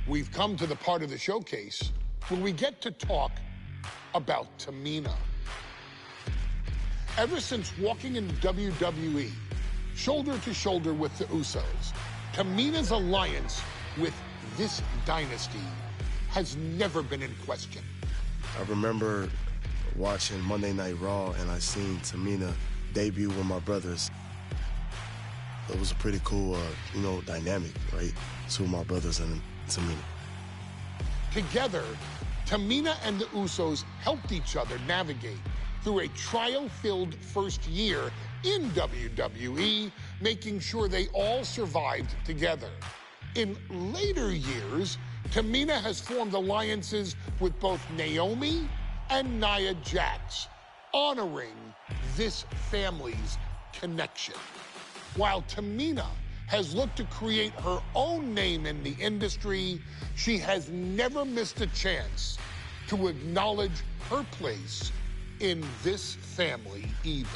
We've come to the part of the showcase where we get to talk about Tamina. Ever since walking in WWE, shoulder to shoulder with the Usos, Tamina's alliance with this dynasty has never been in question. I remember watching Monday Night Raw, and I seen Tamina debut with my brothers. It was a pretty cool, dynamic, right? Two of my brothers and Tamina. Together, Tamina and the Usos helped each other navigate through a trial-filled first year in WWE, making sure they all survived together. In later years, Tamina has formed alliances with both Naomi and Nia Jax, honoring this family's connection. While Tamina has looked to create her own name in the industry, she has never missed a chance to acknowledge her place in this family either.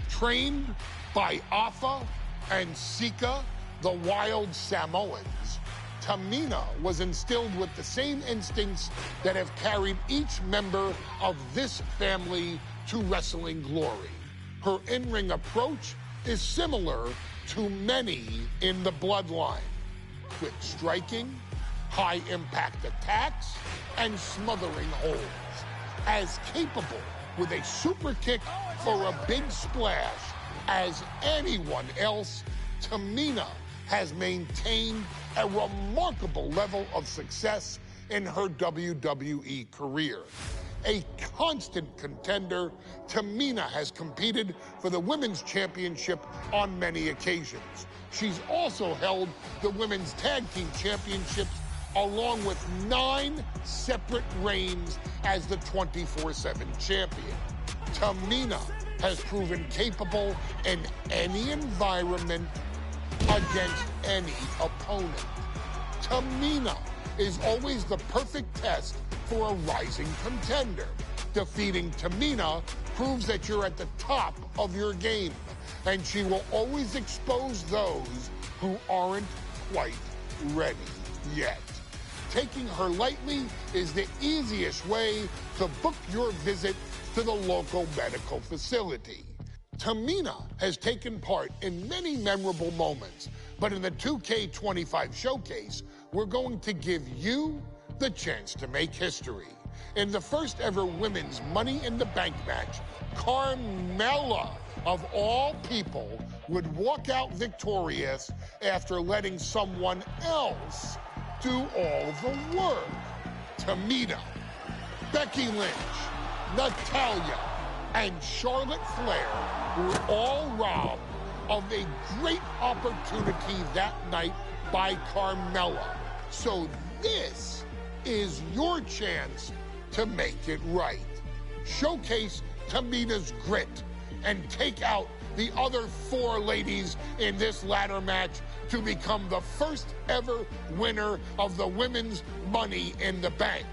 Trained by Afa and Sika, the wild Samoans, Tamina was instilled with the same instincts that have carried each member of this family to wrestling glory. Her in-ring approach is similar to many in the bloodline. Quick striking, high-impact attacks, and smothering holds. As capable with a super kick or a big splash as anyone else, Tamina has maintained a remarkable level of success in her WWE career. A constant contender, Tamina has competed for the Women's Championship on many occasions. She's also held the Women's Tag Team Championships along with 9 separate reigns as the 24/7 champion. Tamina has proven capable in any environment against any opponent. Tamina is always the perfect test for a rising contender. Defeating Tamina proves that you're at the top of your game, and she will always expose those who aren't quite ready yet. Taking her lightly is the easiest way to book your visit to the local medical facility. Tamina has taken part in many memorable moments, but in the 2K25 showcase, we're going to give you the chance to make history. In the first ever women's Money in the Bank match, Carmella, of all people, would walk out victorious after letting someone else do all the work. Tamina, Becky Lynch, Natalya, and Charlotte Flair were all robbed of a great opportunity that night by Carmella. So this is your chance to make it right. Showcase Tamina's grit and take out the other 4 ladies in this ladder match to become the first ever winner of the Women's Money in the Bank.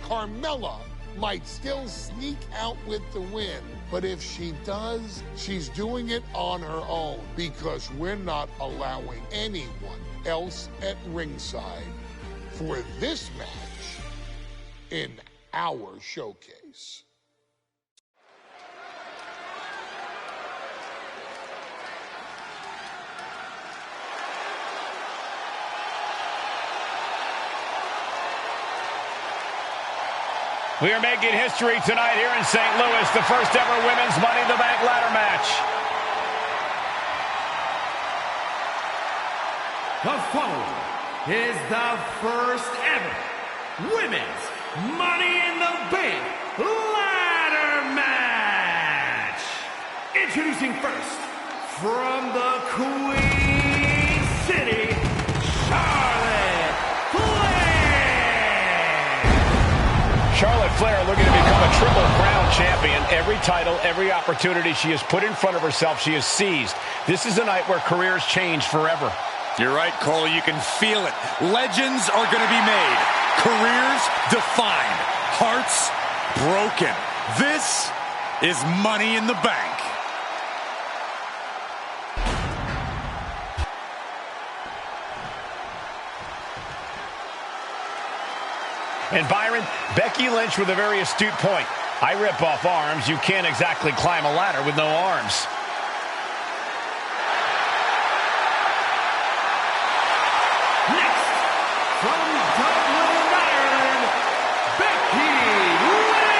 Carmella might still sneak out with the win, but if she does, she's doing it on her own because we're not allowing anyone else at ringside for this match in our showcase. We are making history tonight here in St. Louis, the first ever Women's Money in the Bank ladder match. The following is the first ever Women's Money in the Bank ladder match. Introducing first, from the Queen City, Charlotte Flair. Charlotte Flair looking to become a Triple Crown champion. Every title, every opportunity she has put in front of herself, she has seized. This is a night where careers change forever. You're right, Cole. You can feel it. Legends are going to be made. Careers defined. Hearts broken. This is Money in the Bank. And Byron, Becky Lynch with a very astute point. I rip off arms. You can't exactly climb a ladder with no arms. Next, from Dublin, Ireland, Becky Lynch.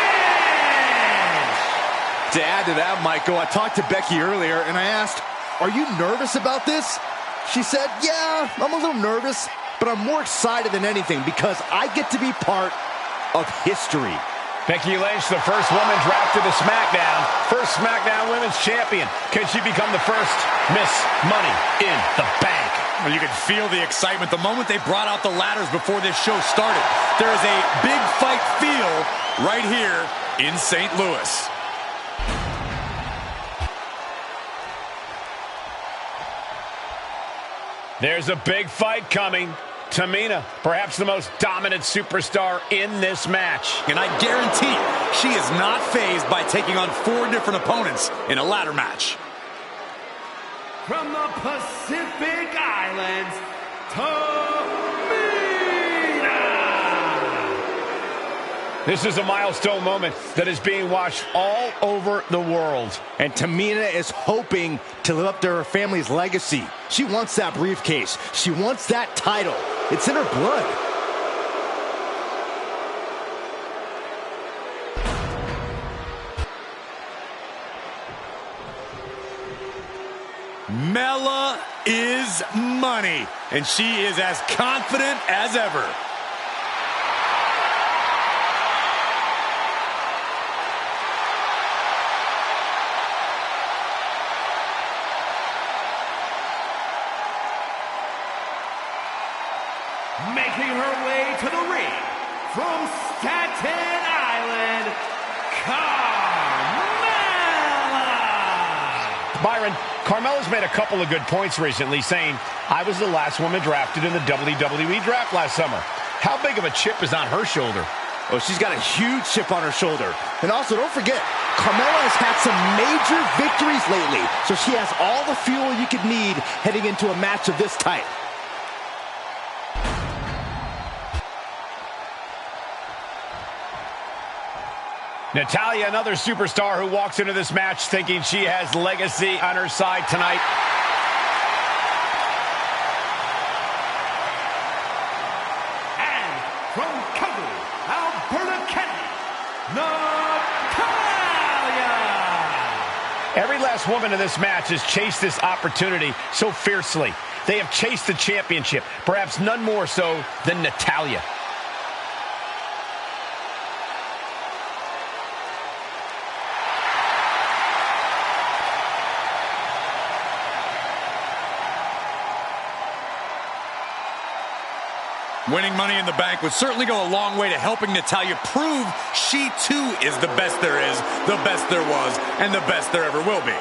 To add to that, Michael, I talked to Becky earlier and I asked, "Are you nervous about this?" She said, "Yeah, I'm a little nervous, but I'm more excited than anything because I get to be part of history." Becky Lynch, the first woman drafted to SmackDown. First SmackDown Women's Champion. Can she become the first Miss Money in the Bank? Well, you could feel the excitement the moment they brought out the ladders before this show started. There is a big fight feel right here in St. Louis. There's a big fight coming. Tamina, perhaps the most dominant superstar in this match. And I guarantee she is not fazed by taking on 4 different opponents in a ladder match. From the Pacific Islands, Tamina. This is a milestone moment that is being watched all over the world. And Tamina is hoping to live up to her family's legacy. She wants that briefcase. She wants that title. It's in her blood. Mela is money, and she is as confident as ever. Making her way to the ring from Staten Island, Carmella. Byron, Carmella's made a couple of good points recently, saying, "I was the last woman drafted in the WWE draft last summer." How big of a chip is on her shoulder? Oh, she's got a huge chip on her shoulder. And also, don't forget, Carmella has had some major victories lately, so she has all the fuel you could need heading into a match of this type. Natalya, another superstar who walks into this match thinking she has legacy on her side tonight. And from Calgary, Alberta, Canada, Natalya. Every last woman in this match has chased this opportunity so fiercely. They have chased the championship, perhaps none more so than Natalya. Winning Money in the Bank would certainly go a long way to helping Natalya prove she too is the best there is, the best there was, and the best there ever will be.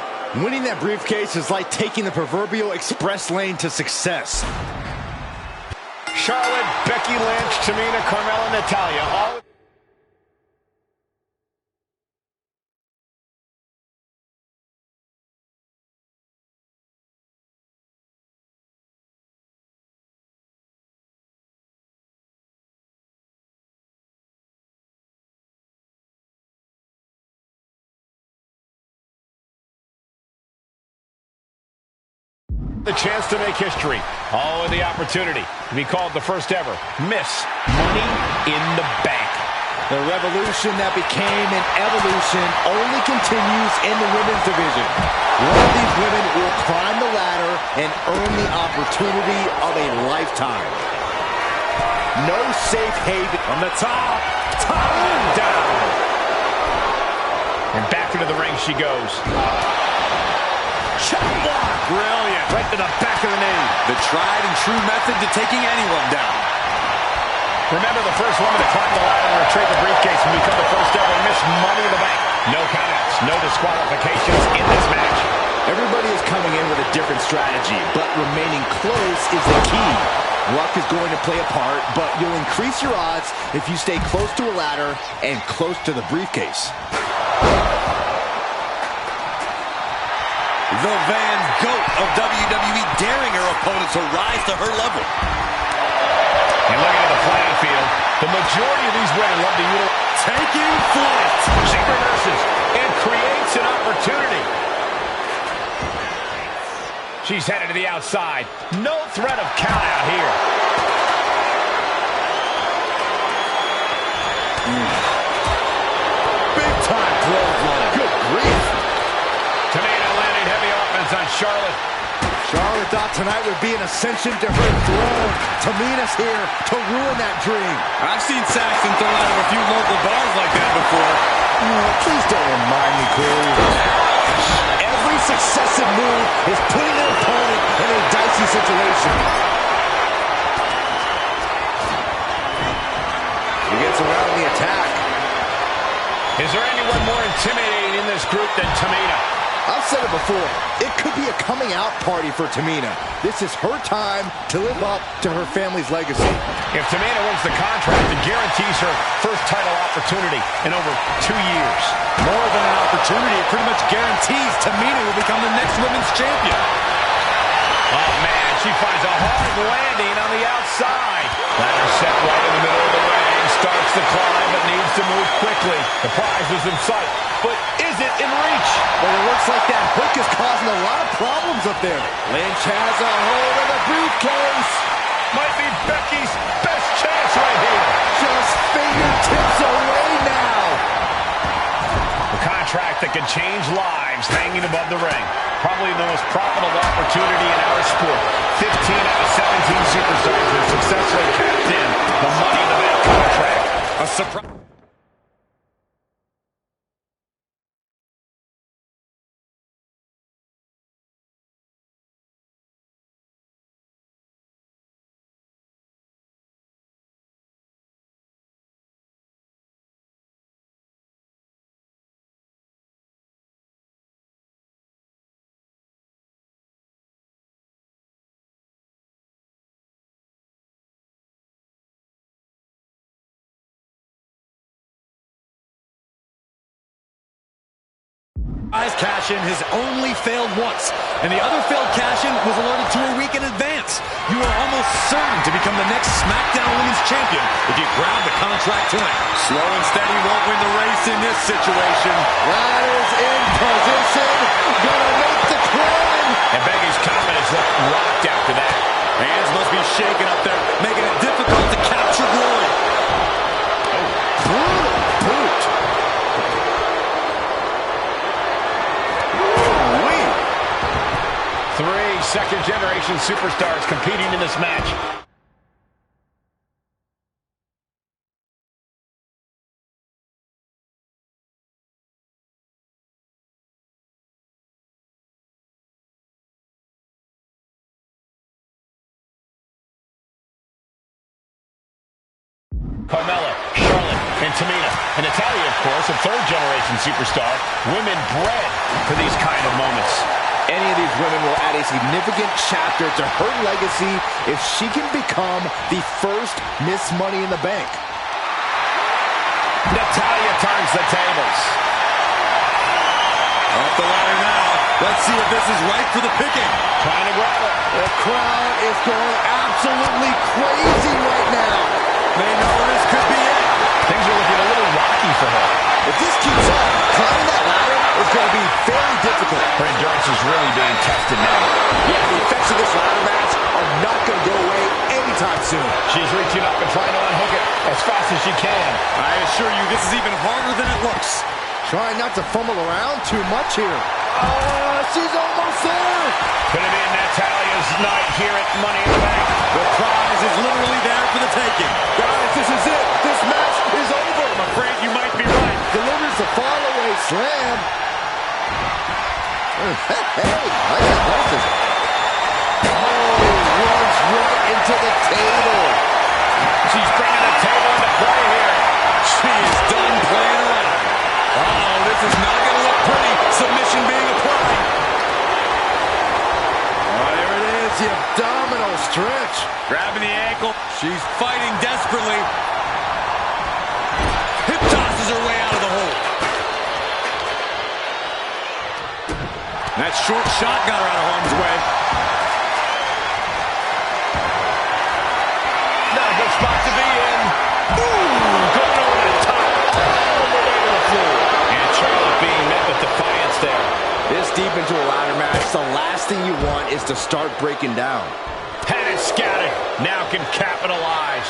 Winning that briefcase is like taking the proverbial express lane to success. Charlotte, Becky Lynch, Tamina, Carmella, Natalya, all... the chance to make history. Oh, and the opportunity to be called the first ever Miss Money in the Bank. The revolution that became an evolution only continues in the women's division. One of these women will climb the ladder and earn the opportunity of a lifetime. No safe haven. From the top and down. And back into the ring she goes. Chop block. Brilliant. Right to the back of the knee. The tried and true method to taking anyone down. Remember, the first woman to climb the ladder and retrieve the briefcase will become the first ever Miss Money in the Bank. No countouts, no disqualifications in this match. Everybody is coming in with a different strategy, but remaining close is the key. Luck is going to play a part, but you'll increase your odds if you stay close to a ladder and close to the briefcase. The Van Gogh of WWE daring her opponents to rise to her level. And looking at the playing field, The majority of these women love to utilize. Taking flight. She reverses and creates an opportunity. She's headed to the outside. No threat of count out here. Big time clothesline. Good grief. Tamina landing heavy offense on Charlotte. Charlotte thought tonight would be an ascension to her throne. Tamina's here to ruin that dream. I've seen Saxton throw out of a few local bars like that before. Oh, please don't remind me, Corey. Every successive move is putting their opponent in a dicey situation. He gets around the attack. Is there anyone more intimidating in this group than Tamina? I've said it before, it could be a coming out party for Tamina. This is her time to live up to her family's legacy. If Tamina wins the contract, it guarantees her first title opportunity in over 2 years. More than an opportunity, it pretty much guarantees Tamina will become the next women's champion. Oh, man, she finds a hard landing on the outside. Ladder set right in the middle of the ring. Starts the climb, but needs to move quickly. The prize is in sight, but is it in reach? Well, it looks like that hook is causing a lot of problems up there. Lynch has a hold of the briefcase. Might be Becky's best chance right here. Just fingertips away now. The contract that can change lives hanging above the ring. Probably the most profitable opportunity in our sport. 15 out of 17 superstars have successfully capped in the Money in the Bank contract. A surprise. Cash-in has only failed once, and the other failed cash-in was alerted to a week in advance. You are almost certain to become the next SmackDown Women's Champion if you grab the contract tonight. Slow and steady won't win the race in this situation. Ladder's in position, gonna make the climb. And Becky's confidence looked rocked after that. Hands must be shaking up there, making it difficult to capture glory. Oh, brutal boot. 3 second-generation superstars competing in this match. Carmella, Charlotte, and Tamina. And Natalya, of course, a third-generation superstar. Women bred for these kind of moments. Any of these women will add a significant chapter to her legacy if she can become the first Miss Money in the Bank. Natalya turns the tables. Up the ladder now. Let's see if this is right for the picking. Trying to grab it. The crowd is going absolutely crazy right now. They know this could be it. Things are looking a little rocky for her. If this keeps up, climbing that ladder is going to be very difficult. Her endurance is really being tested now. Yeah, the effects of this ladder match are not going to go away anytime soon. She's reaching up and trying to unhook it as fast as she can. I assure you, this is even harder than it looks. Trying not to fumble around too much here. She's almost there. Could it be Natalya's night here at Money in the Bank? The prize is literally there for the taking. Guys, this is it. This match is over. I'm afraid you might be right. Delivers the fall-away slam. Hey, nice busted. Oh, runs right into the table. She's bringing the table into play here. She is done playing around. Oh, this is not going to look pretty. Submission being applied. Oh, there it is, the abdominal stretch. Grabbing the ankle. She's fighting desperately. Hip tosses her way out of the hole. That short shot got her out of harm's way. Not a good spot to be in. Ooh. deep into a ladder match, the last thing you want is to start breaking down. Had it scouted. Now can capitalize.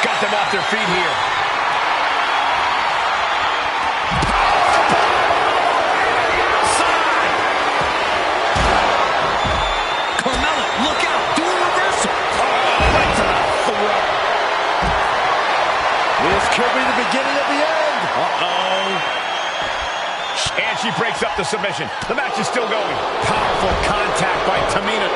Got them off their feet here. Carmella, look out. Do a reversal. Right to the throat. This could be the beginning of the end. Uh-oh. And she breaks up the submission. The match is still going. Powerful contact by Tamina.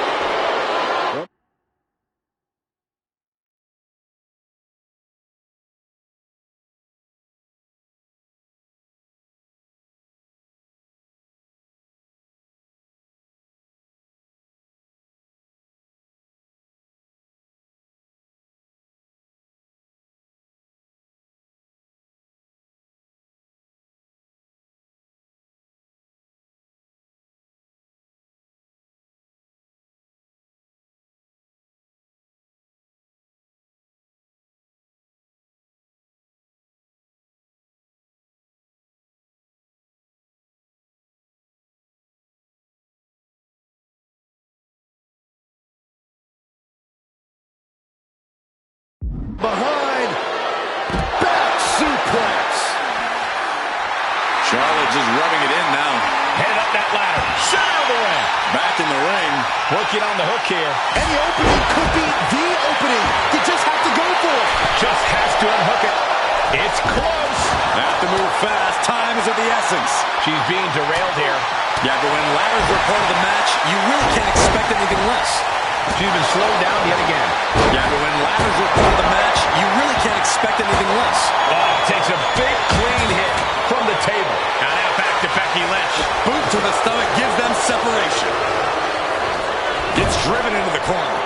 Behind. Back suplex. Charlotte just rubbing it in now. Headed up that ladder. Center of the ring. Back in the ring. Working on the hook here. And the opening could be the opening. You just have to go for it. Just has to unhook it. It's close. Have to move fast. Time is of the essence. She's being derailed here. Yeah, but when ladders are part of the match, you really can't expect anything less. She's been slowed down yet again. Yeah, but when ladders are part of the match, you really can't expect anything less. Oh, takes a big clean hit from the table. Now back to Becky Lynch. Boot to the stomach gives them separation. Gets driven into the corner.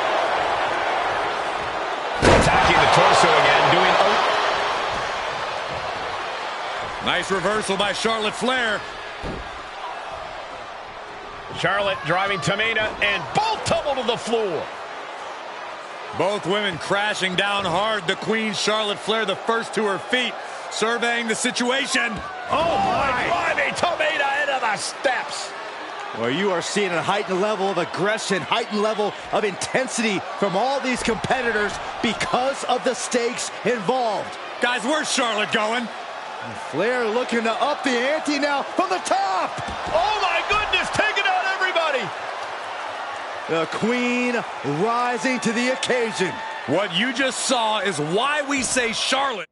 Attacking the torso again, doing... Nice reversal by Charlotte Flair. Charlotte driving Tamina, and both tumble to the floor. Both women crashing down hard. The Queen, Charlotte Flair, the first to her feet, surveying the situation. Oh my! Driving Tamina into the steps. Well, you are seeing a heightened level of aggression, heightened level of intensity from all these competitors because of the stakes involved. Guys, where's Charlotte going? And Flair looking to up the ante now from the top. Oh my goodness, taking out everybody. The Queen rising to the occasion. What you just saw is why we say Charlotte.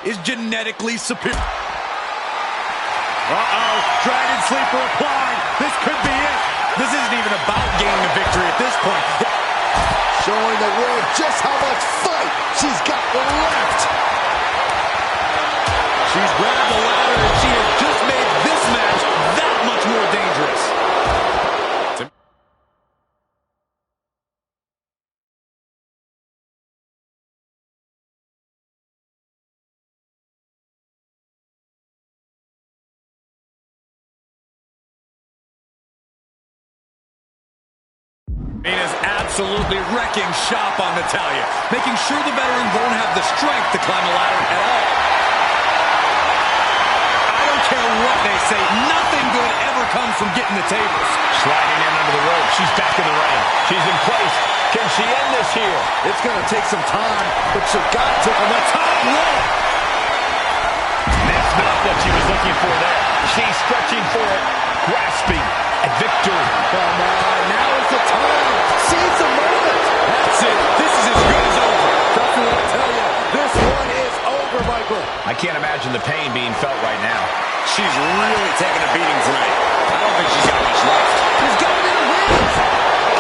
Is genetically superior. Uh-oh, Dragon Sleeper applied. This could be it. This isn't even about gaining a victory at this point. Showing the world just how much fight she's got left. She's grabbed the ladder and she has just made this match that much more dangerous. Tamina's absolutely wrecking shop on Natalya, making sure the veteran won't have the strength to climb the ladder at all. I don't care what they say, nothing good ever comes from getting the tables. Sliding in under the rope. She's back in the ring. She's in place. Can she end this here? It's going to take some time, but she's got to on the top rope. That's not what she was looking for there. She's stretching for it, grasping at victory. Come on, now is the time. Seize the moment. That's it. This is as good as over. Trust me when I tell you, this one is over, Michael. I can't imagine the pain being felt right now. She's really taking a beating tonight. I don't think she's got much left. She's got it in her hands.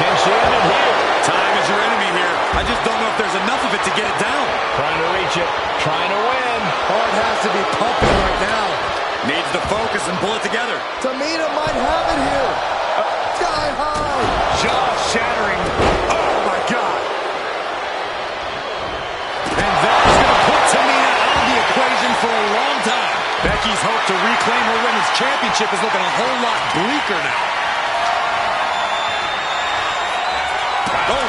Can she end it here? Time is your enemy here. I just don't know if there's enough of it to get it down. Trying to reach it. Trying to win. Heart has to be pumping right now. Needs to focus and pull it together. Tamina might have it here. Sky high. Jaw shattering. Oh, my God. And that's going to put Tamina out of the equation for a long time. Becky's hope to reclaim her women's championship is looking a whole lot bleaker now. Oh.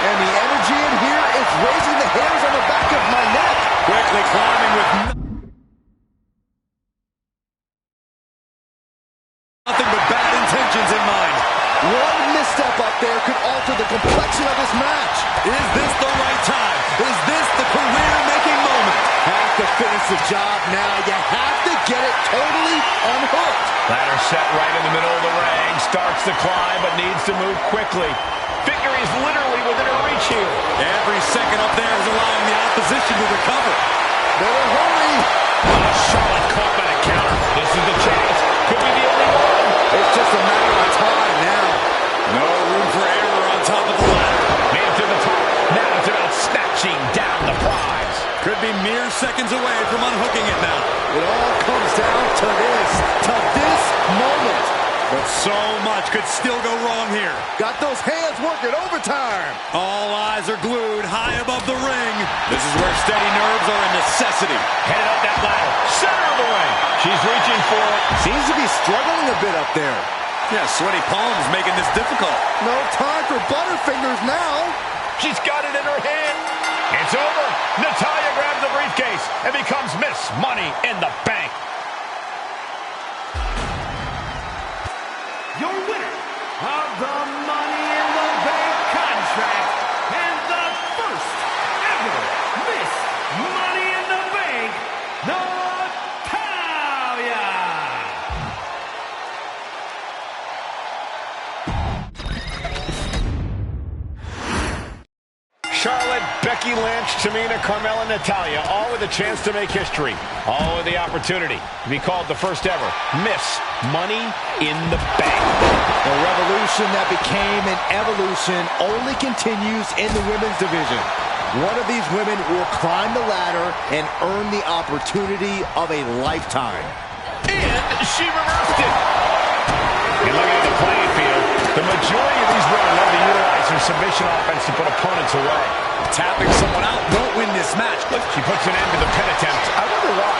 And the energy in here is raising the hairs on the back of my neck. Quickly climbing with nothing but bad intentions in mind. One misstep up there could alter the complexion of this match. Is this the right time? Is this the career-making moment? Have to finish the job now. You have to get it totally unhooked. Ladder set right in the middle of the ring. Starts the climb, but needs to move quickly. Victory is literally within her reach here. Every second up there is allowing the opposition to recover. Better hurry. Oh, Charlotte caught by the counter. This is the chance. Could be the only one. It's just a matter of time now. No room for error on top of the ladder. Man to the top. Now it's about snatching down the prize. Could be mere seconds away from unhooking it now. It all comes down to this moment. But so much could still go wrong here. Got those hands working overtime. All eyes are glued high above the ring. This is where steady nerves are a necessity. Headed up that ladder. Center of the ring. She's reaching for it. Seems to be struggling a bit up there. Yeah, sweaty palms making this difficult. No time for butterfingers now. She's got it in her hand. It's over. Natalya grabs the briefcase and becomes Miss Money in the Bank. Your winner of the Money in the Bank contract and the first ever Miss Money in the Bank, Natalya. Charlotte, Becky Lynch, Tamina, Carmella, Natalya, all with a chance to make history. All with the opportunity to be called the first ever Miss Money in the Bank. The revolution that became an evolution only continues in the women's division. One of these women will climb the ladder and earn the opportunity of a lifetime. And she reversed it. And looking at the playing field, the majority of these women love to utilize their submission offense to put opponents away. Tapping someone out won't win this match. She puts an end to the pin attempt. I wonder why.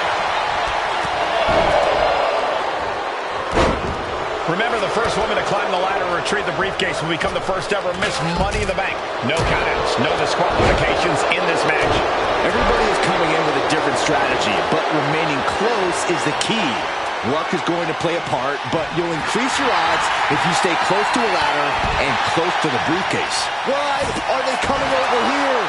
Remember, the first woman to climb the ladder and retrieve the briefcase will become the first ever Miss Money in the Bank. No countouts, no disqualifications in this match. Everybody is coming in with a different strategy, but remaining close is the key. Luck is going to play a part, but you'll increase your odds if you stay close to a ladder and close to the briefcase. Why are they coming over here?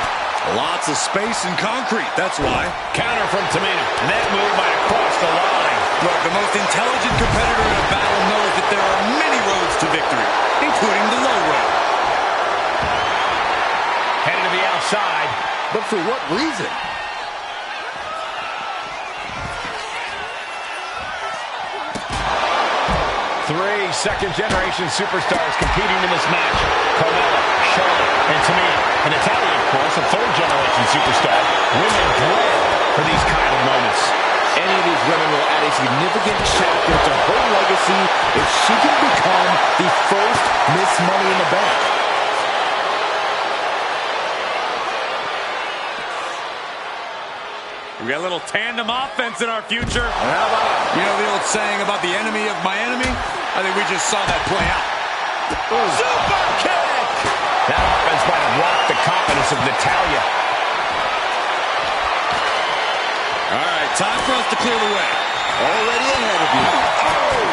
Lots of space and concrete, that's why. Counter from Tamina, and that move might have crossed the line. Look, the most intelligent competitor in a battle knows that there are many roads to victory, including the low road. Headed to the outside. But for what reason? Three second-generation superstars competing in this match. Carmella, Charlotte, and Tamina. And Natalya, of course, a third-generation superstar. Women bred for these kind of moments. Any of these women will add a significant chapter to her legacy if she can become the first Miss Money in the Bank. We got a little tandem offense in our future. And how about, you know the old saying about the enemy of my enemy? I think we just saw that play out. Super kick! That offense might have rocked the confidence of Natalya. All right, time for us to clear the way. Already ahead of you. Oh!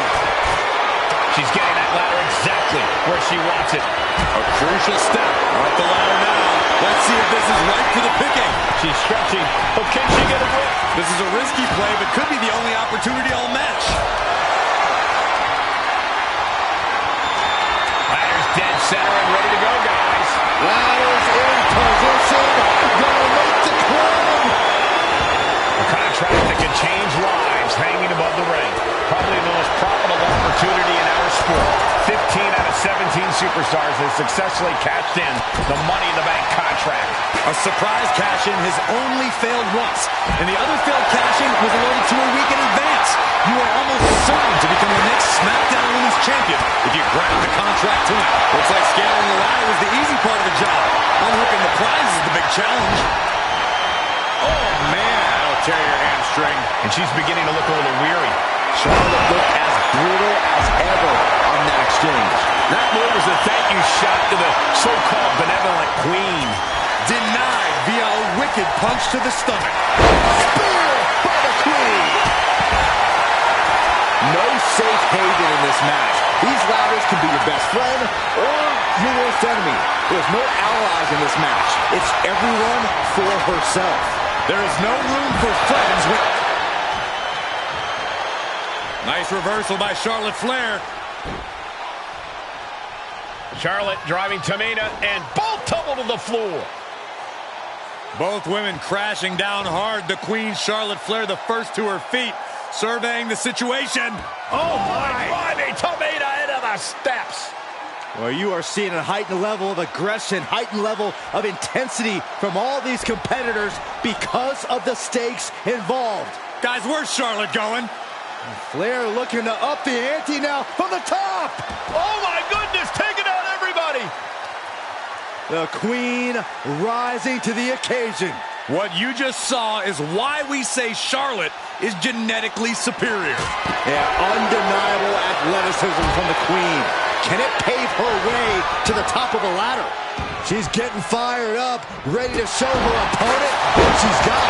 She's getting that ladder exactly where she wants it. A crucial step off the ladder now. Let's see if this is right for the picking. She's stretching, but can she get a grip? This is a risky play, but could be the only opportunity all match. Ladder's dead center and ready to go, guys. Ladder's in position. Gonna make the climb. A contract that can change lives hanging above the ring. Probably the most profitable opportunity in our sport. 15 out of 17 superstars have successfully cashed in the Money in the Bank contract. A surprise cash-in has only failed once, and the other failed cash-in was alerted to a week in advance. You are almost certain to become the next SmackDown Women's Champion if you grab the contract tonight. Looks like scaling the ladder was the easy part of the job. Unhooking the prize is the big challenge. Oh, man, that'll tear your hamstring. And she's beginning to look a little weary. Charlotte looked as brutal as ever on that exchange. That move was a thank you shot to the so-called benevolent queen. Denied via a wicked punch to the stomach. Spear by the queen. No safe haven in this match. These ladders can be your best friend or your worst enemy. There's no allies in this match. It's everyone for herself. There is no room for friends with... Nice reversal by Charlotte Flair. Charlotte driving Tamina, and both tumble to the floor. Both women crashing down hard. The Queen, Charlotte Flair, the first to her feet, surveying the situation. Oh, my. Driving Tamina into the steps. Well, you are seeing a heightened level of aggression, heightened level of intensity from all these competitors because of the stakes involved. Guys, where's Charlotte going? Flair looking to up the ante now from the top. Oh, my goodness, taking out everybody. The Queen rising to the occasion. What you just saw is why we say Charlotte is genetically superior. Yeah, undeniable athleticism from the Queen. Can it pave her way to the top of the ladder? She's getting fired up, ready to show her opponent what she's got.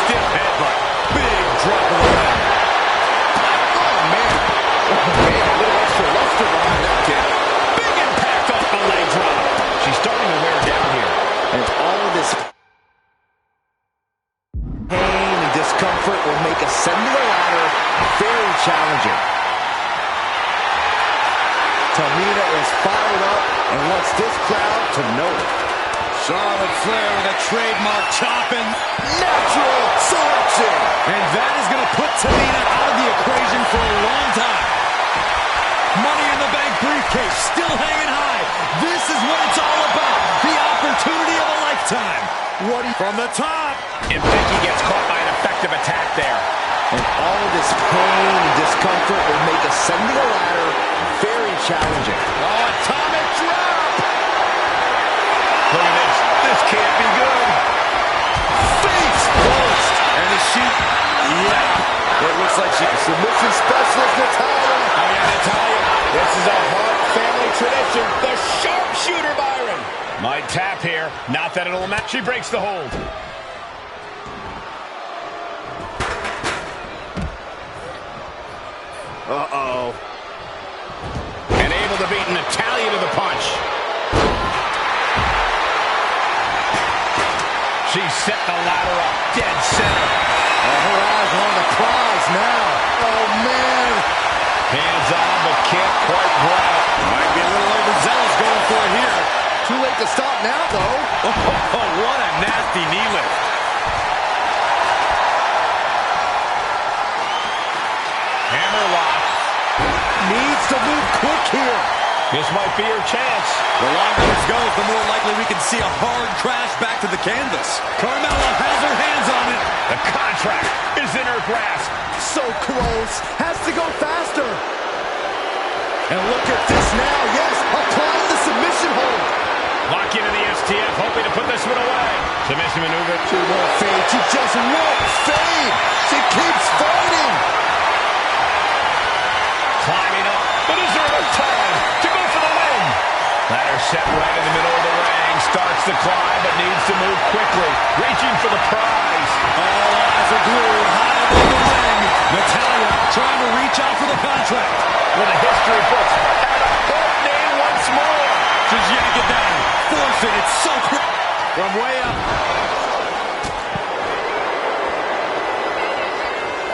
Stiff headbutt. Big drop of the ladder. Oh, man. Oh, man, a little extra luster behind that kick. Big impact off the leg drop. She's starting to wear down here. And all of this pain and discomfort will make ascending the ladder very challenging. Tamina is fired up and wants this crowd to know it. Charlotte Flair with a trademark chopping. Natural selection. And that is going to put Tamina out of the equation for a long time. Money in the Bank briefcase still hanging high. This is what it's all about. The opportunity of a lifetime. From the top. And Becky gets caught by an effective attack there. And all of this pain and discomfort will make ascending the ladder very challenging. Oh, atomic drop. Look at this. This can't be good. Face first. And the sheet. Yeah. It looks like she's a submission specialist, Natalya. Oh, yeah, Natalya. This is a Hart family tradition. The sharpshooter, Byron. Might tap here. Not that it'll match. She breaks the hold. Uh-oh. And able to beat Natalya to the punch. She set the ladder up dead center. Her eyes are on the prize now. Oh, man. Hands on, but can't quite grab it. Might be a little overzealous going for it here. Too late to stop now, though. Oh, what a nasty knee lift. Hammerlock. Needs to move quick here. This might be her chance. The longer this goes, the more likely we can see a hard crash back to the canvas. Carmella has her hands on it. The contract is in her grasp. So close. Has to go faster. And look at this now. Yes, applying the submission hold. Lock into the STF, hoping to put this one away. Submission maneuver. She won't fade. She just won't fade. She keeps fighting. Climbing up. But is there enough time to go for the win? Ladder set right in the middle of the ring. Starts to climb, but needs to move quickly. Reaching for the prize. All eyes are glued high above the ring. Natalya trying to reach out for the contract. With a history books. And a hot name once more. She's yank it down. Force it. It's so quick. From way up.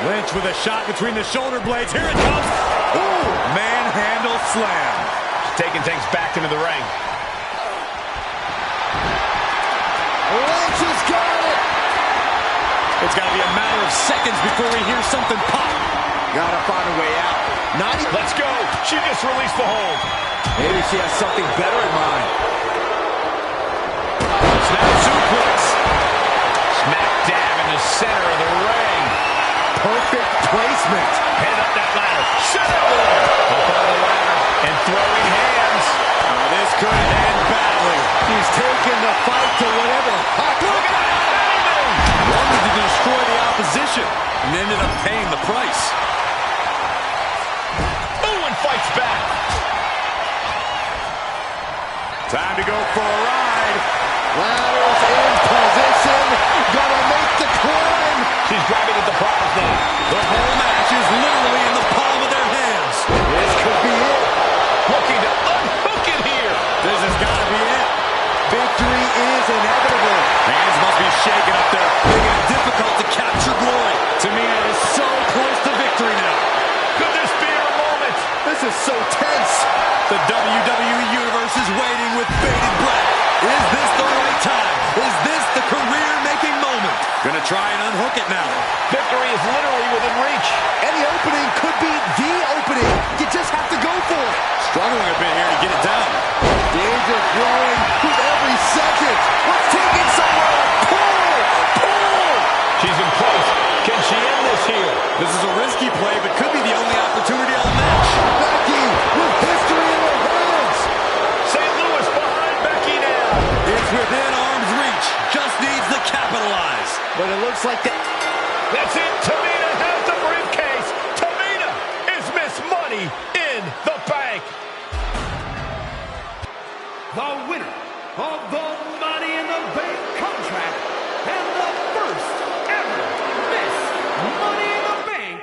Lynch with a shot between the shoulder blades. Here it comes. Ooh, manhandle slam. She's taking things back into the ring. Lynch has got it. It's got to be a matter of seconds before we hear something pop. Gotta find a way out. Let's go. She just released the hold. Maybe she has something better in mind. Snap suplex. Smack dab in the center of the ring. Perfect placement. Headed up that ladder. Shut it up on the ladder and throwing hands. This could end badly. He's taking the fight to whatever. Look at that. Wanted to destroy the opposition and ended up paying the price. Owen fights back. Time to go for a ride. Ladder's in position. Gonna make the climb. She's grabbing at the prize now. The whole match is literally in the palm of their hands. This could be it. Looking to unhook it here. This has got to be it. Victory is inevitable. Hands must be shaking up there, making it difficult to capture glory. Tamina is so close to victory now. Could this be her moment? This is so tense. The WWE Universe is waiting with bated breath. Is this the right time? Is this the career-making moment? Gonna try and unhook it now. Victory is literally within reach. Any opening could be the opening. You just have to go for it. Struggling a bit here to get it down. Danger growing with every second. What's taking so long? Pull! Pull! She's in place. Can she end this here? This is a risky play, but could be the only opportunity of the match. Becky with history in her hands. St. Louis behind Becky now. It's within arm's reach. Just needs to capitalize. But it looks like that. That's it. Tamina has the briefcase. Tamina is Miss Money in the Bank. The winner of the Money in the Bank contract and the first ever Miss Money in the Bank.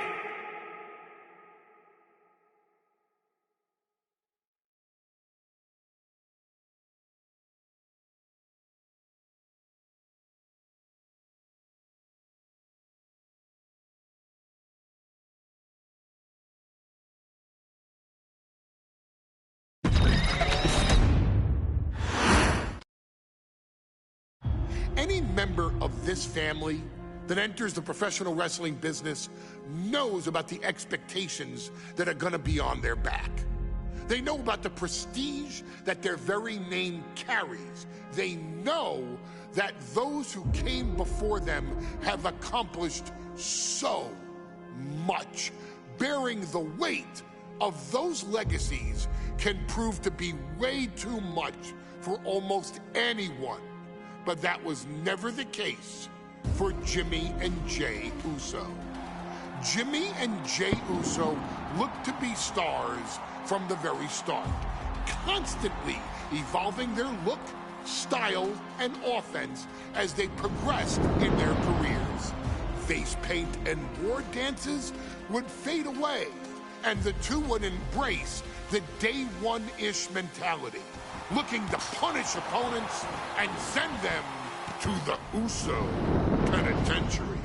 Any member of this family that enters the professional wrestling business knows about the expectations that are going to be on their back. They know about the prestige that their very name carries. They know that those who came before them have accomplished so much. Bearing the weight of those legacies can prove to be way too much for almost anyone. But that was never the case for Jimmy and Jey Uso. Jimmy and Jey Uso looked to be stars from the very start, constantly evolving their look, style, and offense as they progressed in their careers. Face paint and war dances would fade away, and the two would embrace the day one-ish mentality, looking to punish opponents and send them to the Uso penitentiary.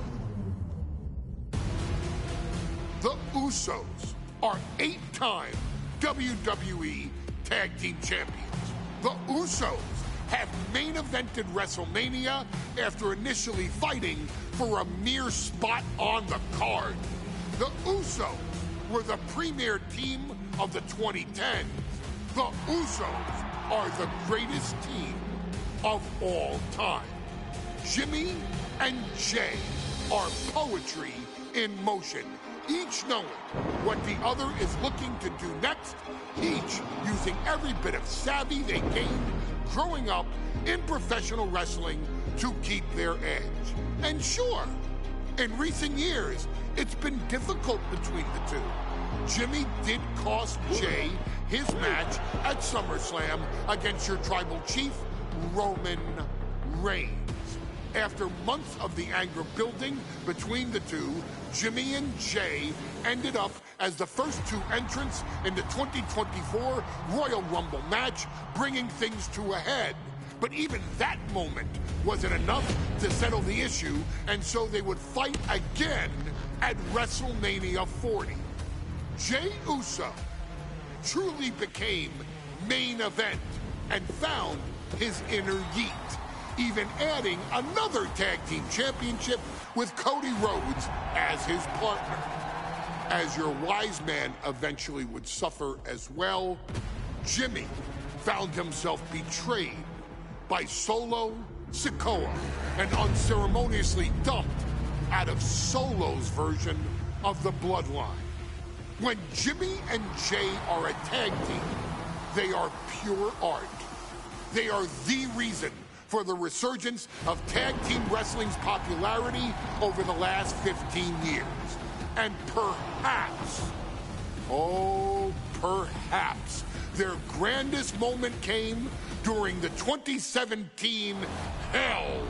The Usos are 8-time WWE Tag Team Champions. The Usos have main evented WrestleMania after initially fighting for a mere spot on the card. The Usos were the premier team of the 2010s, the Usos are the greatest team of all time. Jimmy and Jay are poetry in motion, each knowing what the other is looking to do next, each using every bit of savvy they gained growing up in professional wrestling to keep their edge. And sure, in recent years, it's been difficult between the two. Jimmy did cost Jay his match at SummerSlam against your tribal chief, Roman Reigns. After months of the anger building between the two, Jimmy and Jay ended up as the first two entrants in the 2024 Royal Rumble match, bringing things to a head. But even that moment wasn't enough to settle the issue, and so they would fight again at WrestleMania 40. Jey Uso truly became main event and found his inner yeet, even adding another tag team championship with Cody Rhodes as his partner. As your wise man eventually would suffer as well, Jimmy found himself betrayed by Solo Sikoa and unceremoniously dumped out of Solo's version of the Bloodline. When Jimmy and Jay are a tag team, they are pure art. They are the reason for the resurgence of tag team wrestling's popularity over the last 15 years. And perhaps, oh, perhaps, their grandest moment came during the 2017 Hell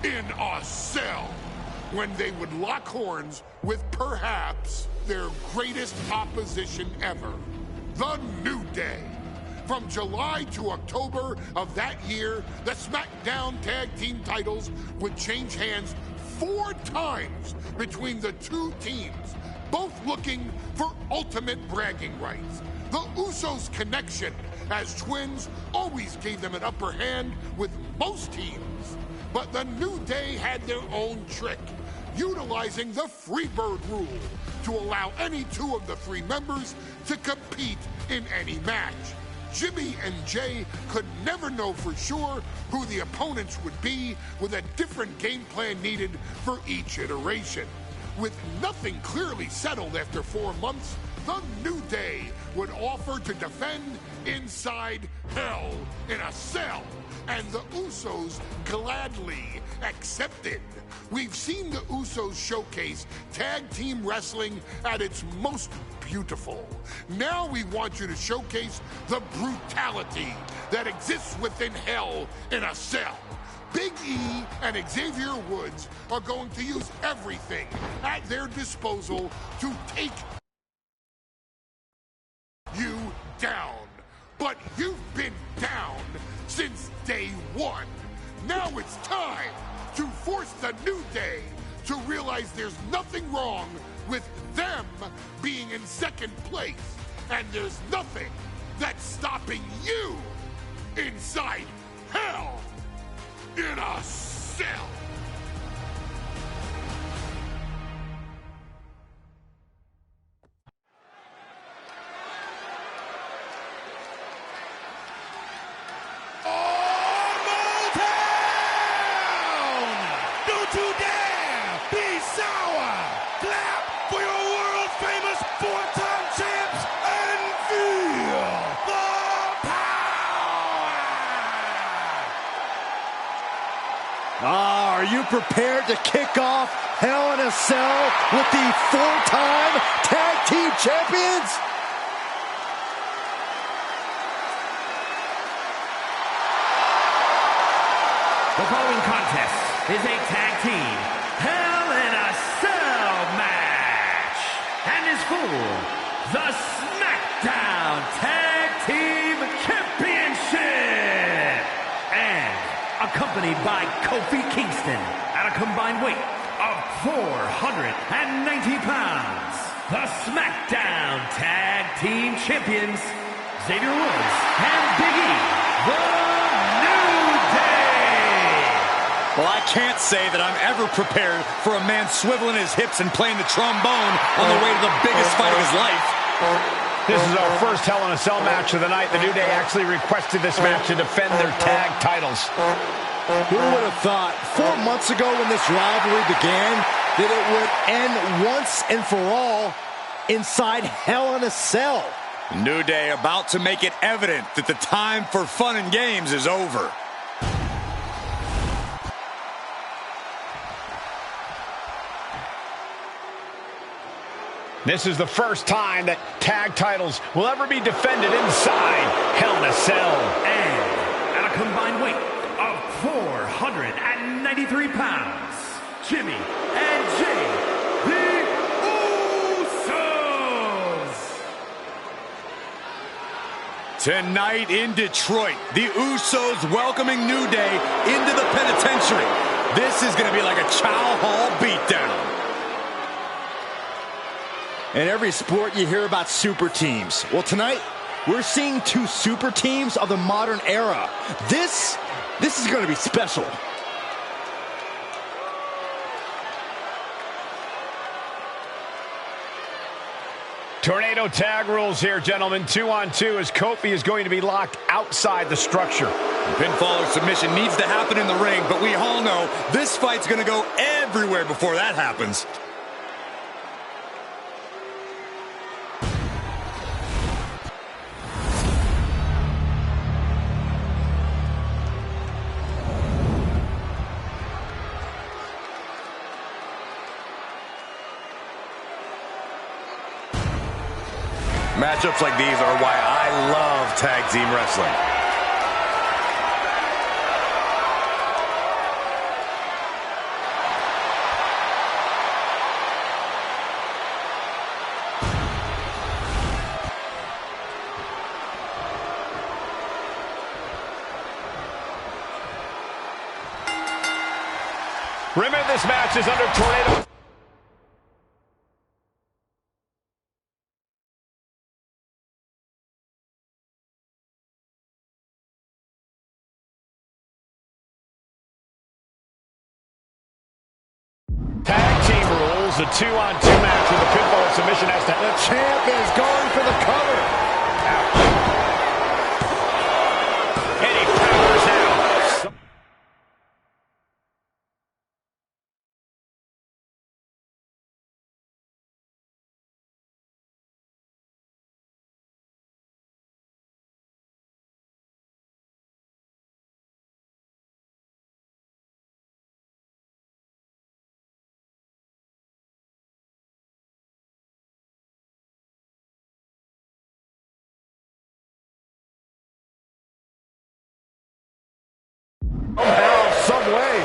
in a Cell, when they would lock horns with perhaps their greatest opposition ever, The New Day. From July to October of that year, the SmackDown Tag Team titles would change hands 4 times between the two teams, both looking for ultimate bragging rights. The Usos' connection as twins always gave them an upper hand with most teams. But the New Day had their own trick, utilizing the Freebird rule to allow any 2 of the 3 members to compete in any match. Jimmy and Jay could never know for sure who the opponents would be, with a different game plan needed for each iteration. With nothing clearly settled after 4 months, the New Day would offer to defend inside Hell in a Cell, and the Usos gladly accepted. We've seen the Usos showcase tag team wrestling at its most beautiful. Now we want you to showcase the brutality that exists within Hell in a Cell. Big E and Xavier Woods are going to use everything at their disposal to take you down. But you've been down since day 1. Now it's time to force the New Day to realize there's nothing wrong with them being in second place, and there's nothing that's stopping you inside Hell in a Cell. Are you prepared to kick off Hell in a Cell with the 4-time Tag Team Champions? The following contest is a tag team Hell in a Cell match and is for the SmackDown Tag Team Championship, and accompanied by Kofi Kingston at a combined weight of 490 pounds. The SmackDown Tag Team Champions, Xavier Woods and Big E, The New Day. Well, I can't say that I'm ever prepared for a man swiveling his hips and playing the trombone on the way to the biggest fight of his life. This is our first Hell in a Cell match of the night. The New Day actually requested this match to defend their tag titles. Who would have thought 4 months ago when this rivalry began that it would end once and for all inside Hell in a Cell? New Day about to make it evident that the time for fun and games is over. This is the first time that tag titles will ever be defended inside Hell in a Cell. And at a combined weight of 493 pounds, Jimmy and Jay, the Usos. Tonight in Detroit, the Usos welcoming New Day into the penitentiary. This is going to be like a Chow Hall beatdown. In every sport, you hear about super teams. Well, tonight, we're seeing two super teams of the modern era. This is going to be special. Tornado tag rules here, gentlemen. 2-on-2 as Kofi is going to be locked outside the structure. Pinfall or submission needs to happen in the ring, but we all know this fight's going to go everywhere before that happens. Matchups like these are why I love tag team wrestling. Remember, this match is under tornado. Tag team rules, a 2-on-2 match with a pinfall and submission has to happen. The champ is going for the cover. And he powers out. Some way.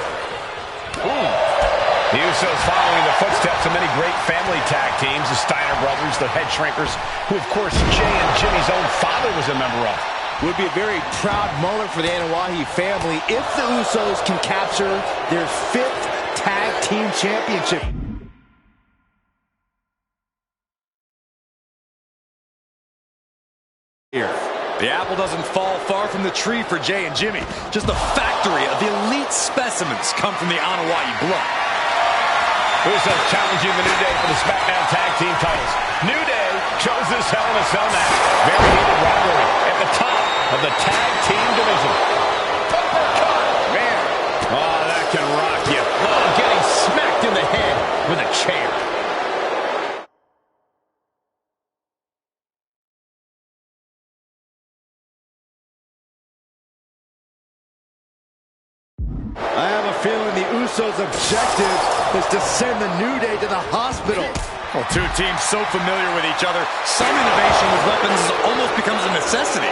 The Usos following the footsteps of many great family tag teams, the Steiner brothers, the Head Shrinkers, who of course Jay and Jimmy's own father was a member of. Would be a very proud moment for the Anoa'i family if the Usos can capture their 5th tag team championship. Here. The apple doesn't fall far from the tree for Jay and Jimmy. Just a factory of elite specimens come from the Anoa'i blood. Usos challenging the New Day for the SmackDown Tag Team titles. New Day chose this Hell in a Cell match. Very heated rivalry at the top of the Tag Team division. Uppercut! Man. Oh, that can rock you. Oh, getting smacked in the head with a chair. I have a feeling the Usos' objective is to send the New Day to the hospital. Well, two teams so familiar with each other, some innovation with weapons almost becomes a necessity.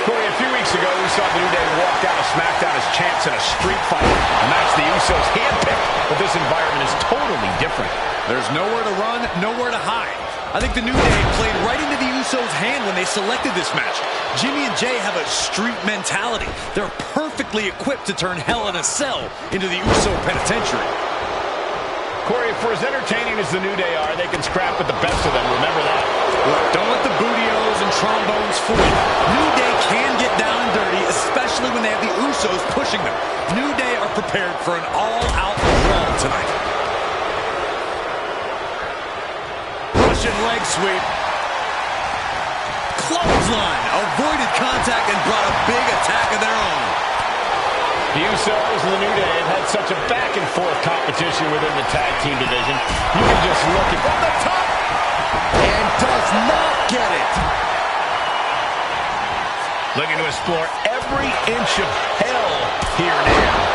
Corey, a few weeks ago, we saw the New Day walk out of SmackDown as champs in a street fight, a match the Usos handpicked, but this environment is totally different. There's nowhere to run, nowhere to hide. I think the New Day played right into the Usos' hand when they selected this match. Jimmy and Jay have a street mentality. They're perfectly equipped to turn Hell in a Cell into the Uso penitentiary. Corey, for as entertaining as the New Day are, they can scrap with the best of them. Remember that. Don't let the bootios and trombones fool you. New Day can get down and dirty, especially when they have the Usos pushing them. New Day are prepared for an all-out brawl tonight. Russian leg sweep. clothesline, avoided contact, and brought a big attack of their own. The Usos and the New Day have had such a back-and-forth competition within the tag team division. You can just look at from the top. And does not get it. Looking to explore every inch of hell here now.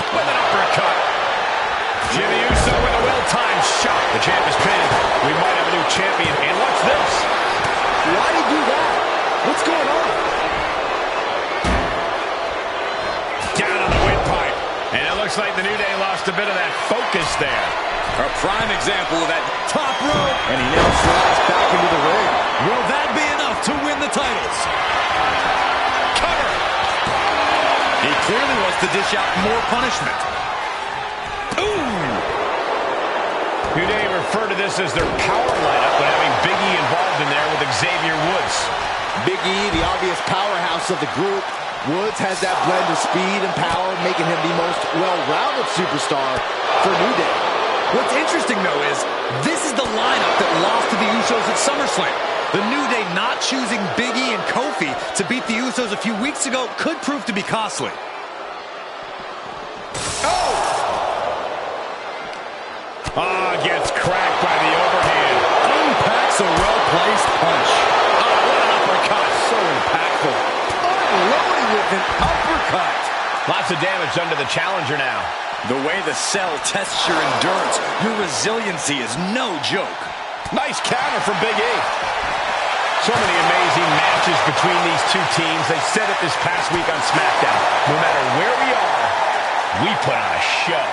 With an uppercut. Jimmy Uso with a well-timed shot. The champ is pinned. We might have a new champion. And what's this? Why did he do that? What's going on? Down on the windpipe. And it looks like the New Day lost a bit of that focus there. A prime example of that top rope. And he now slides back into the ring. Will that be enough to win the titles? Cover. He clearly wants to dish out more punishment. Ooh! New Day refer to this as their power lineup when having Big E involved in there with Xavier Woods. Big E, the obvious powerhouse of the group. Woods has that blend of speed and power, making him the most well-rounded superstar for New Day. What's interesting, though, is this is the lineup that lost to the Usos at SummerSlam. The New Day not choosing Big E and Kofi to beat the Usos a few weeks ago could prove to be costly. Gets cracked by the overhand. Impacts a well-placed punch. Oh, what an uppercut. So impactful. Unloading with an uppercut. Lots of damage done to the challenger now. The way the cell tests your endurance, your resiliency is no joke. Nice counter from Big E. So many amazing matches between these two teams. They said it this past week on SmackDown. No matter where we are, we put on a show.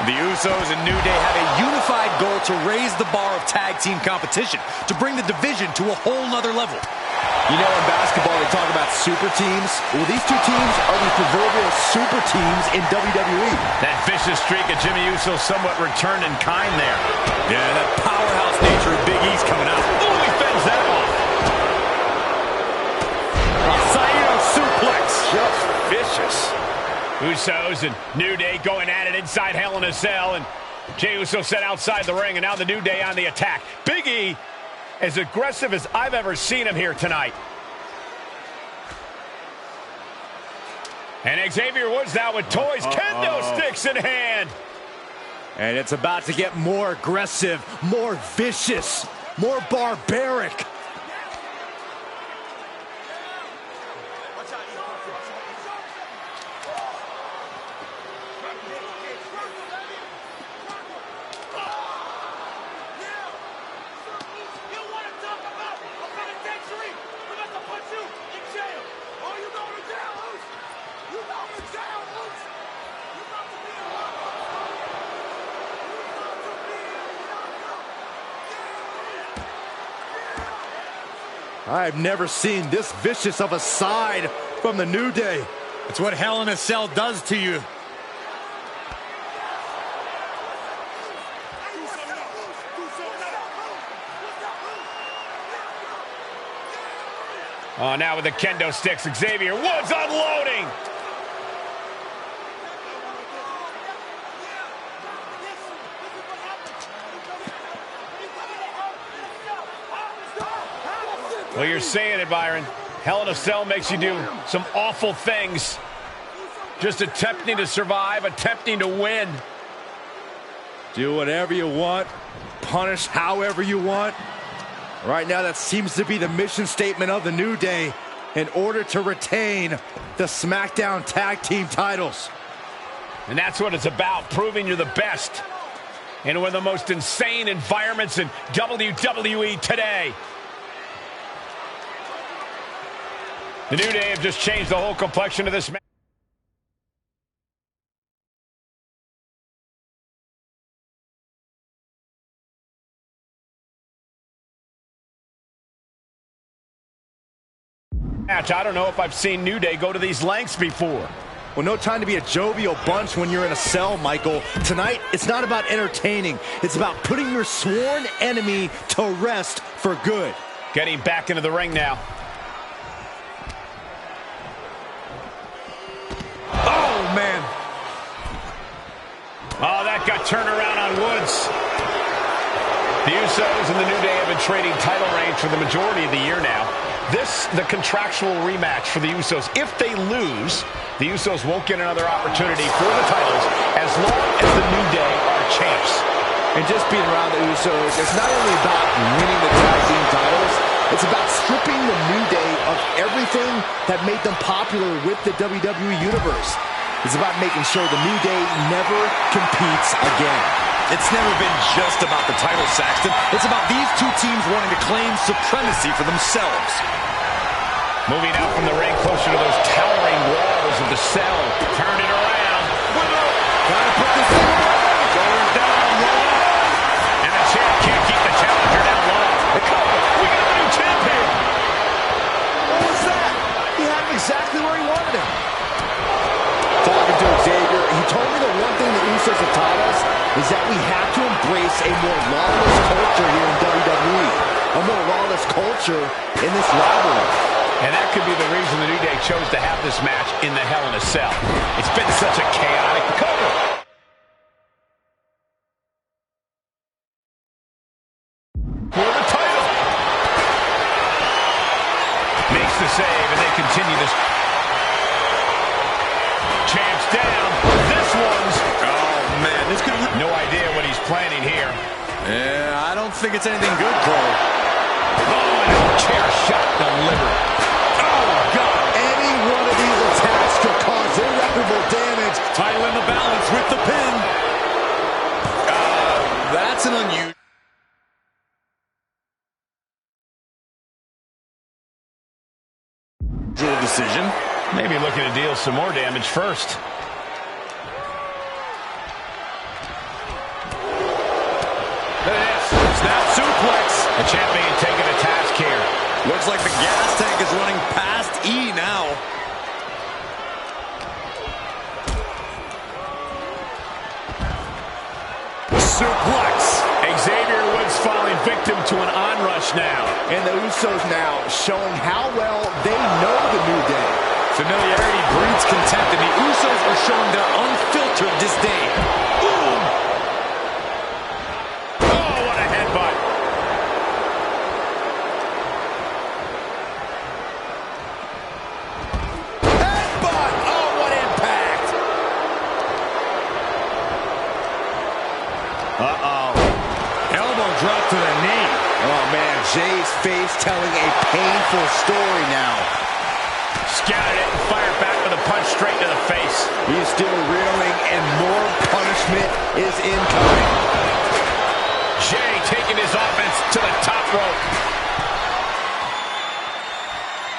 The Usos and New Day have a unified goal to raise the bar of tag team competition, to bring the division to a whole nother level. You know, in basketball, they talk about super teams. Well, these two teams are the proverbial super teams in WWE. That vicious streak of Jimmy Uso somewhat returned in kind there. Yeah, that powerhouse nature of Big E's coming out. Oh, he fends that off. Saito suplex. Just vicious. Usos and New Day going at it inside Hell in a Cell, and Jey Uso set outside the ring, and now the New Day on the attack. Big E, as aggressive as I've ever seen him here tonight. And Xavier Woods now with toys, kendo sticks in hand. And it's about to get more aggressive, more vicious, more barbaric. I've never seen this vicious of a side from the New Day. It's what Hell in a Cell does to you. Oh, now with the kendo sticks, Xavier Woods unloading. Well, you're saying it, Byron. Hell in a Cell makes you do some awful things. Just attempting to survive, attempting to win. Do whatever you want. Punish however you want. Right now, that seems to be the mission statement of the New Day in order to retain the SmackDown Tag Team titles. And that's what it's about, proving you're the best in one of the most insane environments in WWE today. The New Day have just changed the whole complexion of this match. I don't know if I've seen New Day go to these lengths before. Well, no time to be a jovial bunch when you're in a cell, Michael. Tonight, it's not about entertaining. It's about putting your sworn enemy to rest for good. Getting back into the ring now. Oh, man. Oh, that got turned around on Woods. The Usos and the New Day have been trading title reigns for the majority of the year now. This, the contractual rematch for the Usos. If they lose, the Usos won't get another opportunity for the titles as long as the New Day are champs. And just being around the Usos, it's not only about winning the tag team titles, it's about stripping the New Day of everything that made them popular with the WWE Universe. It's about making sure the New Day never competes again. It's never been just about the title, Saxton. It's about these two teams wanting to claim supremacy for themselves. Moving out from the ring closer to those towering walls of the cell. Turn it around. Gotta put this thing away. Going down low. And the champ can't keep the challenger down low. We got a new champ here. What was that? He had him exactly where he wanted him. Talking to Xavier, he told me the one thing the Usos have taught us is that we have to embrace a more lawless culture here in WWE. A more lawless culture in this rivalry. And that could be the reason the New Day chose to have this match in the Hell in a Cell. It's been such a chaotic cover. For the title. Makes the save, and they continue this. Champ's down. This one's... Oh, man. This could... No idea what he's planning here. Yeah, I don't think it's anything good, Cole. Oh, and a chair shot delivered. Oh, God. Any one of these attacks could cause irreparable damage. Title in the balance with the pin. That's an unusual decision. Maybe looking to deal some more damage first. Look at this. Snap suplex. The champion taking a task here. Looks like the gas tank is running past E now. Suplex. Xavier Woods falling victim to an onrush now. And the Usos now showing how well they know the New Day. Familiarity breeds contempt, and the Usos are showing their unfiltered disdain. Boom! Oh, what a headbutt. Headbutt! Oh, what impact! Uh-oh. Elbow drop to the knee. Oh, man, Jay's face telling a painful story now. Scouted it and fired back with a punch straight to the face. He's still reeling, and more punishment is incoming. Jay taking his offense to the top rope.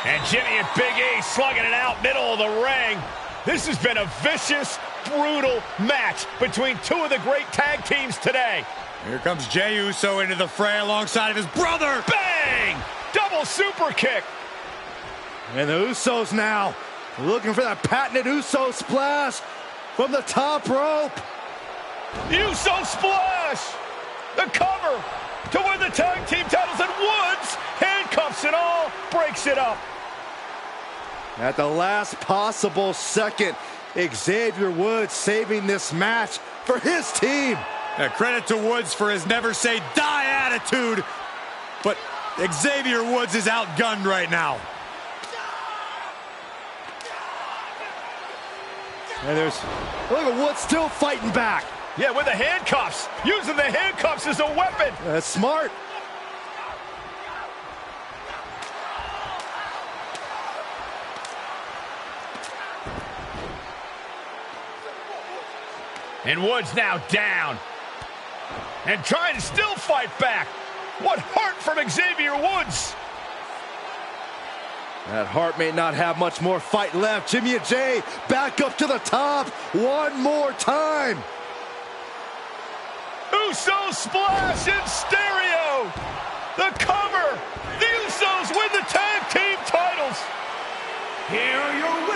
And Jimmy and Big E slugging it out middle of the ring. This has been a vicious, brutal match between two of the great tag teams today. Here comes Jey Uso into the fray alongside of his brother. Bang! Double super kick. And the Usos now looking for that patented Uso splash from the top rope. Uso splash! The cover to win the tag team titles, and Woods, handcuffs and all, breaks it up. At the last possible second, Xavier Woods saving this match for his team. Credit to Woods for his never say die attitude, but Xavier Woods is outgunned right now. And look at Woods still fighting back. Yeah, with the handcuffs. Using the handcuffs as a weapon. That's smart. And Woods now down. And trying to still fight back. What heart from Xavier Woods. That Hart may not have much more fight left. Jimmy and Jay back up to the top one more time. Usos splash in stereo. The cover. The Usos win the tag team titles. Here are your